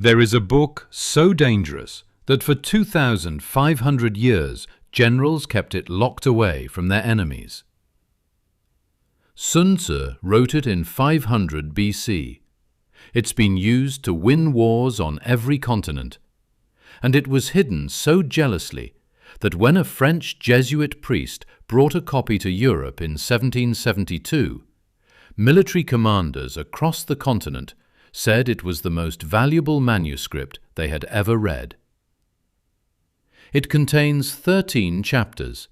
There is a book so dangerous that for 2,500 years generals kept it locked away from their enemies. Sun Tzu wrote it in 500 BC. It's been used to win wars on every continent, and it was hidden so jealously that when a French Jesuit priest brought a copy to Europe in 1772, military commanders across the continent said it was the most valuable manuscript they had ever read. It contains 13 chapters.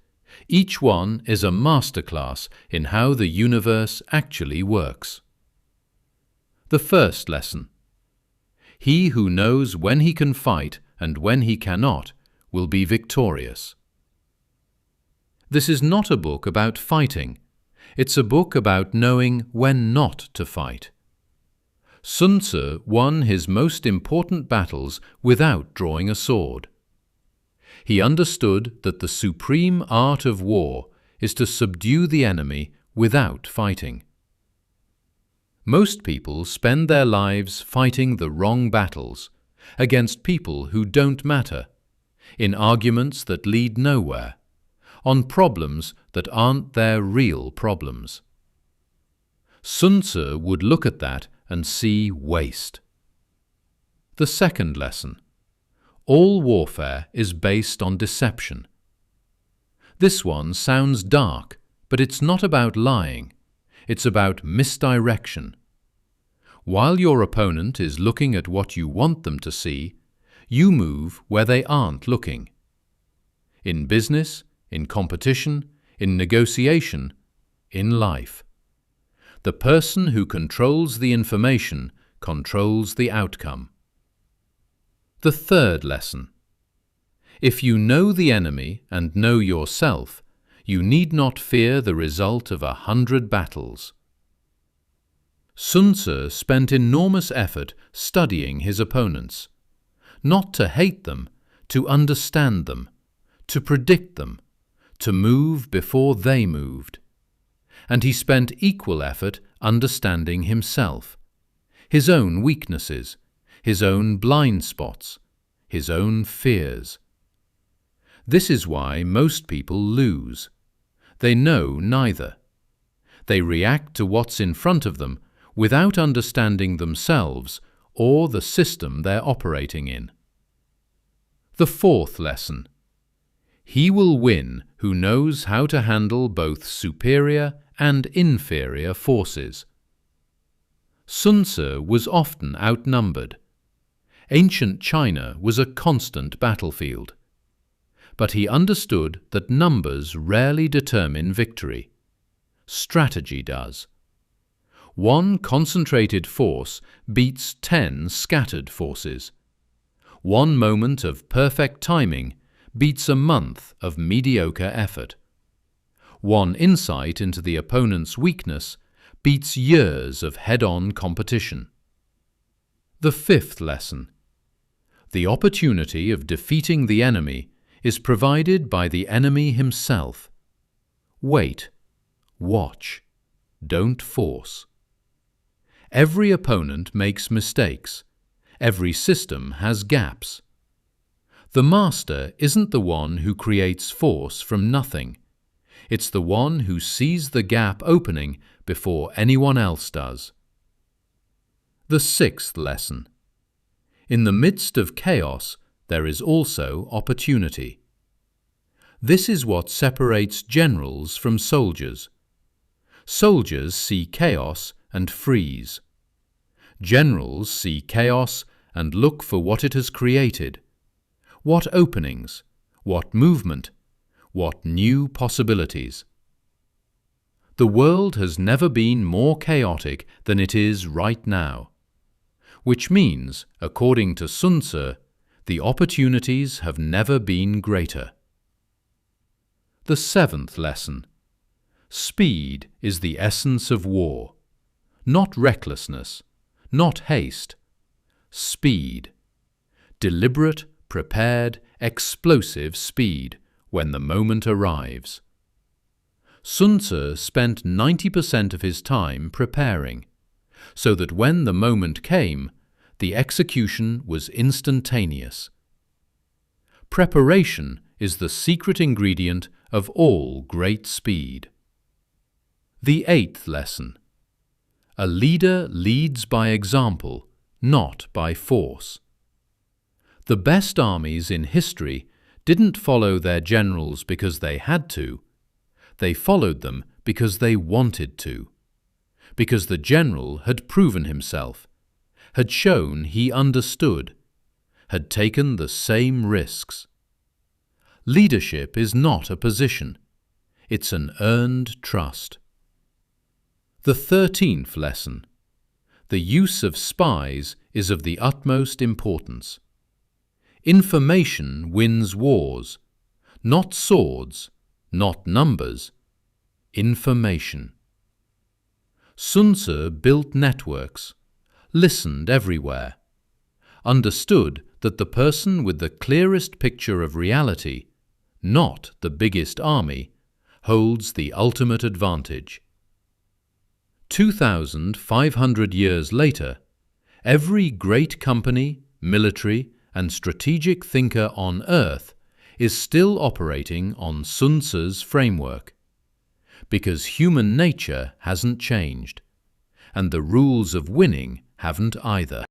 Each one is a masterclass in how the universe actually works. The first lesson: he who knows when he can fight and when he cannot will be victorious. This is not a book about fighting. It's a book about knowing when not to fight. Sun Tzu won his most important battles without drawing a sword. He understood that the supreme art of war is to subdue the enemy without fighting. Most people spend their lives fighting the wrong battles, against people who don't matter, in arguments that lead nowhere, on problems that aren't their real problems. Sun Tzu would look at that and see waste. The second lesson: all warfare is based on deception. This one sounds dark, but it's not about lying. It's about misdirection. While your opponent is looking at what you want them to see, you move where they aren't looking. In business, in competition, in negotiation, in life. The person who controls the information controls the outcome. The third lesson: if you know the enemy and know yourself, you need not fear the result of 100 battles. Sun Tzu spent enormous effort studying his opponents, not to hate them, to understand them, to predict them, to move before they moved. And he spent equal effort understanding himself, his own weaknesses, his own blind spots, his own fears. This is why most people lose. They know neither. They react to what's in front of them without understanding themselves or the system they're operating in. The fourth lesson: he will win who knows how to handle both superior and inferior forces. Sun Tzu was often outnumbered. Ancient China was a constant battlefield. But he understood that numbers rarely determine victory. Strategy does. One concentrated force beats 10 scattered forces. One moment of perfect timing beats a month of mediocre effort. One insight into the opponent's weakness beats years of head-on competition. The fifth lesson: the opportunity of defeating the enemy is provided by the enemy himself. Wait. Watch. Don't force. Every opponent makes mistakes. Every system has gaps. The master isn't the one who creates force from nothing. It's the one who sees the gap opening before anyone else does. The sixth lesson: in the midst of chaos, there is also opportunity. This is what separates generals from soldiers. Soldiers see chaos and freeze. Generals see chaos and look for what it has created. What openings, what movement, what new possibilities. The world has never been more chaotic than it is right now, which means, according to Sun Tzu, the opportunities have never been greater. The seventh lesson: speed is the essence of war. Not recklessness, not haste. Speed. Deliberate, prepared, explosive speed when the moment arrives. Sun Tzu spent 90% of his time preparing, so that when the moment came, The execution was instantaneous. Preparation is the secret ingredient of all great speed. The 8th lesson. A leader leads by example, not by force. The best armies in history didn't follow their generals because they had to. They followed them because they wanted to. Because the general had proven himself, had shown he understood, had taken the same risks. Leadership is not a position. It's an earned trust. The 13th lesson. The use of spies is of the utmost importance. Information wins wars, not swords, not numbers, information. Sun Tzu built networks, listened everywhere, understood that the person with the clearest picture of reality, not the biggest army, holds the ultimate advantage. 2,500 years later, every great company, military, and strategic thinker on earth is still operating on Sun Tzu's framework. Because human nature hasn't changed, and the rules of winning haven't either.